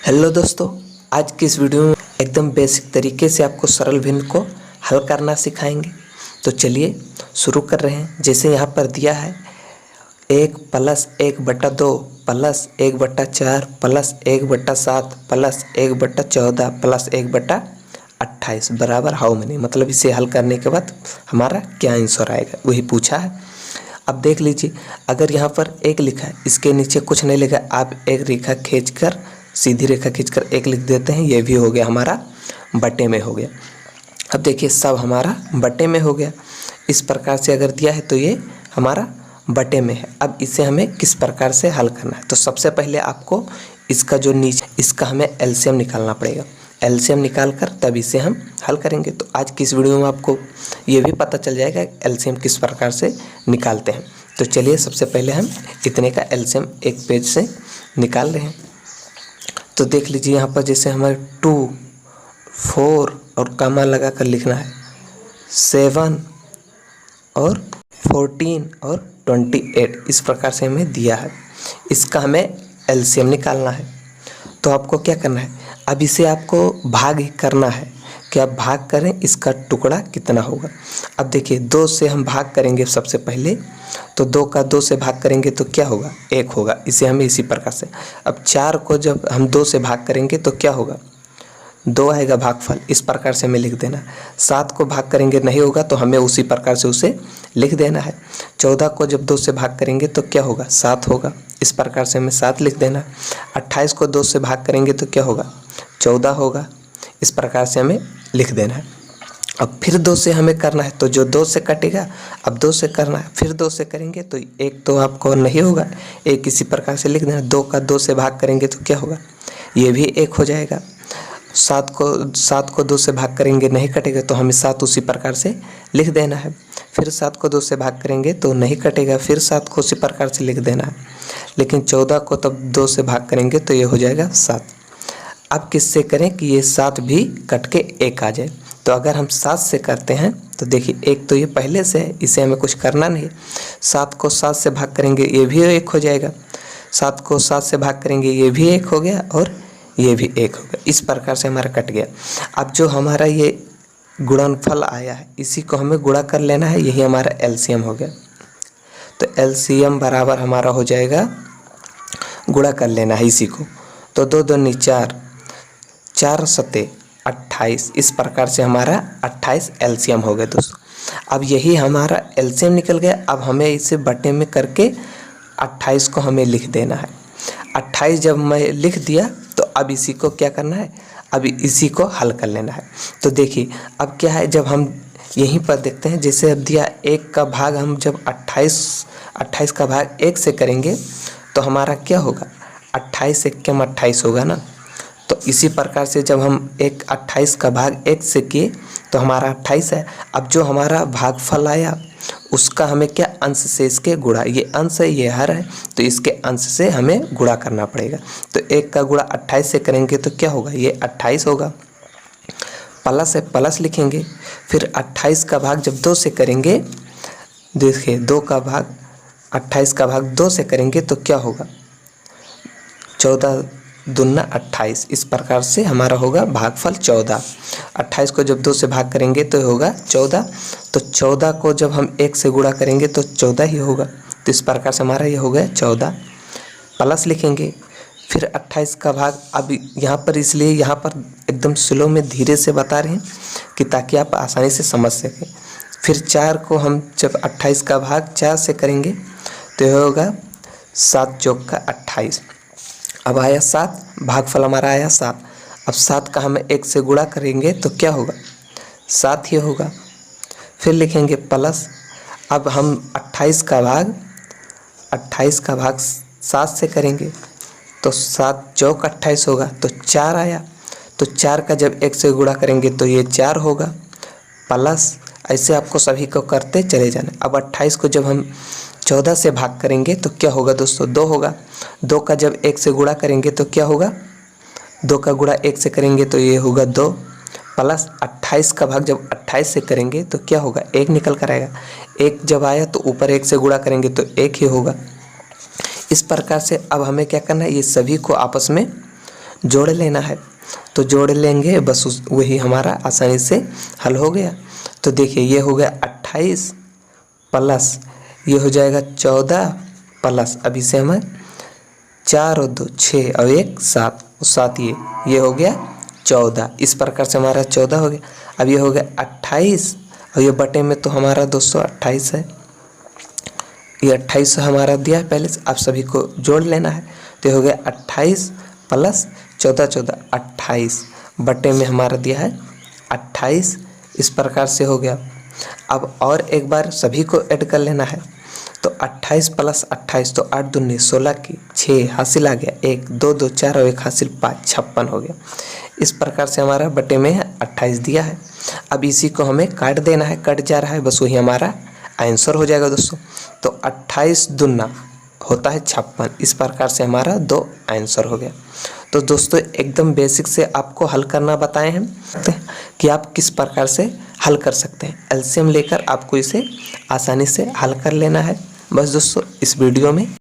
Hello दोस्तों, आज की इस वीडियो में एकदम बेसिक तरीके से आपको सरल भिन्न को हल करना सिखाएंगे। तो चलिए शुरू कर रहे हैं। जैसे यहाँ पर दिया है 1 + 1/2 + 1/4 + 1/7 + 1/14 + 1/28 बराबर हाउ मेनी, मतलब इसे हल करने के बाद हमारा क्या आंसर आएगा वही पूछा है। अब देख लीजिए, अगर यहाँ पर 1 लिखा है, इसके नीचे कुछ नहीं लिखा, आप एक रेखा खींचकर सीधी रेखा खींचकर 1 लिख देते हैं, ये भी हो गया हमारा बटे में हो गया। अब देखिए सब हमारा बटे में हो गया। इस प्रकार से अगर दिया है तो ये हमारा बटे में है। अब इसे हमें किस प्रकार से हल करना है, तो सबसे पहले आपको इसका जो नीचे इसका हमें एलसीएम निकालना पड़ेगा। एलसीएम निकाल कर तब इसे हम हल करेंगे। तो आज की इस वीडियो में आपको ये भी पता चल जाएगा एलसीएम किस प्रकार से निकालते हैं। तो चलिए सबसे पहले हम इतने का एलसीएम एक पेज से निकाल रहे हैं। तो देख लीजिए यहाँ पर जैसे हमारे 2, 4 और कॉमा लगा कर लिखना है, 7 और 14 और 28, इस प्रकार से हमें दिया है। इसका हमें एलसीएम निकालना है। तो आपको क्या करना है, अब इसे आपको भाग ही करना है कि आप भाग करें इसका टुकड़ा कितना होगा। अब देखिए 2 से हम भाग करेंगे सबसे पहले, तो 2 का 2 से भाग करेंगे तो क्या होगा, 1 होगा। इसे हमें इसी प्रकार से, अब 4 को जब हम 2 से भाग करेंगे तो क्या होगा, 2 आएगा भागफल, इस प्रकार से हमें लिख देना है। 7 को भाग करेंगे नहीं होगा तो हमें उसी प्रकार से उसे लिख देना है। 14 को जब 2 से भाग करेंगे तो क्या होगा, 7 होगा, इस प्रकार से हमें 7 लिख देना है। 28 को 2 से भाग करेंगे तो क्या होगा, 14 होगा, इस प्रकार से हमें लिख देना है। अब फिर 2 से हमें करना है, तो जो 2 से कटेगा अब 2 से करना है, फिर 2 से करेंगे तो 1 तो आपको नहीं होगा, 1 इसी प्रकार से लिख देना। 2 का 2 से भाग करेंगे तो क्या होगा, ये भी 1 हो जाएगा। 7 को 2 से भाग करेंगे नहीं कटेगा तो हमें 7 उसी प्रकार से लिख देना है। फिर 7 को 2 से भाग करेंगे तो नहीं कटेगा, फिर 7 को उसी प्रकार से लिख देना है। लेकिन 14 को तब 2 से भाग करेंगे तो ये हो जाएगा 7। अब किससे करें कि ये 7 भी कट के 1 आ जाए। तो अगर हम 7 से करते हैं तो देखिए 1 तो ये पहले से है, इसे हमें कुछ करना नहीं है। 7 को 7 से भाग करेंगे ये भी 1 हो जाएगा, 7 को 7 से भाग करेंगे ये भी 1 हो गया और ये भी 1 हो गया। इस प्रकार से हमारा कट गया। अब जो हमारा ये गुणनफल आया है इसी को हमें गुणा कर लेना है, यही हमारा एलसीएम हो गया। तो एलसीएम बराबर हमारा हो जाएगा, गुणा कर लेना है इसी को, तो 2 दूनी 4, 4 सते 28, इस प्रकार से हमारा 28 एलसीएम हो गया दोस्तों। अब यही हमारा एलसीएम निकल गया। अब हमें इसे बटे में करके 28 को हमें लिख देना है। 28 जब मैं लिख दिया तो अब इसी को क्या करना है, अब इसी को हल कर लेना है। तो देखिए अब क्या है, जब हम यहीं पर देखते हैं, जैसे अब दिया 1 का भाग हम जब 28 का भाग 1 से करेंगे तो हमारा क्या होगा, 28 एकम 28 होगा ना। तो इसी प्रकार से जब हम 28 का भाग 1 से किए तो हमारा 28 है। अब जो हमारा भागफल आया उसका हमें क्या, अंश से इसके गुणा, ये अंश है ये हर है तो इसके अंश से हमें गुणा करना पड़ेगा। तो 1 का गुणा 28 से करेंगे तो क्या होगा, ये 28 होगा। प्लस है, प्लस लिखेंगे। फिर 28 का भाग जब 2 से करेंगे, देखिए 2 का भाग 28 का भाग 2 से करेंगे तो क्या होगा, 14 दूना 28, इस प्रकार से हमारा होगा भागफल 14। 28 को जब 2 से भाग करेंगे तो होगा 14, तो 14 को जब हम 1 से गुणा करेंगे तो 14 ही होगा। तो इस प्रकार से हमारा ये हो गया 14। प्लस लिखेंगे। फिर 28 का भाग, अब यहाँ पर इसलिए यहाँ पर एकदम स्लो में धीरे से बता रहे हैं कि ताकि आप आसानी से समझ सकें। फिर 4 को हम जब 28 का भाग 4 से करेंगे तो यह होगा 7 चौक का 28। अब आया 7, भागफल हमारा आया 7। अब 7 का हम 1 से गुणा करेंगे तो क्या होगा, 7 ही होगा। फिर लिखेंगे प्लस। अब हम 28 का भाग 7 से करेंगे तो 7 चौक 28 होगा, तो 4 आया। तो 4 का जब 1 से गुणा करेंगे तो ये 4 होगा, प्लस ऐसे आपको सभी को करते चले जाना। अब 28 को जब हम 14 से भाग करेंगे तो क्या होगा दोस्तों, 2 होगा। 2 का जब 1 से गुणा करेंगे तो क्या होगा, 2 का गुणा 1 से करेंगे तो ये होगा 2, प्लस 28 का भाग जब 28 से करेंगे तो क्या होगा, 1 निकल कर आएगा। 1 जब आया तो ऊपर 1 से गुणा करेंगे तो 1 ही होगा। इस प्रकार से अब हमें क्या करना है, ये सभी को आपस में जोड़ लेना है। तो जोड़ लेंगे बस वही हमारा आसानी से हल हो गया। तो देखिए ये हो गया 28 प्लस ये हो जाएगा 14 प्लस अब इसे हमें 4 और 2 6 और 1 7 और 7 ये हो गया 14। इस प्रकार से हमारा 14 हो गया। अब ये हो गया 28 और ये बटे में तो हमारा 228 है। ये 28 हमारा दिया है पहले से, आप सभी को जोड़ लेना है। तो ये हो गया 28 प्लस 14 14 28 बटे में हमारा दिया है 28। इस प्रकार से हो गया। अब और एक बार सभी को ऐड कर लेना है। तो 28 प्लस 28 तो 8 दूनी 16 की 6 हासिल आ गया 1 2 2 4 और 1 हासिल 5 56 हो गया। इस प्रकार से हमारा बटे में 28 दिया है। अब इसी को हमें काट देना है, कट जा रहा है, बस वही हमारा आंसर हो जाएगा दोस्तों। तो 28 दूना होता है 56। इस प्रकार से हमारा 2 आंसर हो गया। तो दोस्तों एकदम बेसिक से आपको हल करना बताए हैं कि आप किस प्रकार से हल कर सकते हैं। एलसीएम लेकर आपको इसे आसानी से हल कर लेना है। बस दोस्तों इस वीडियो में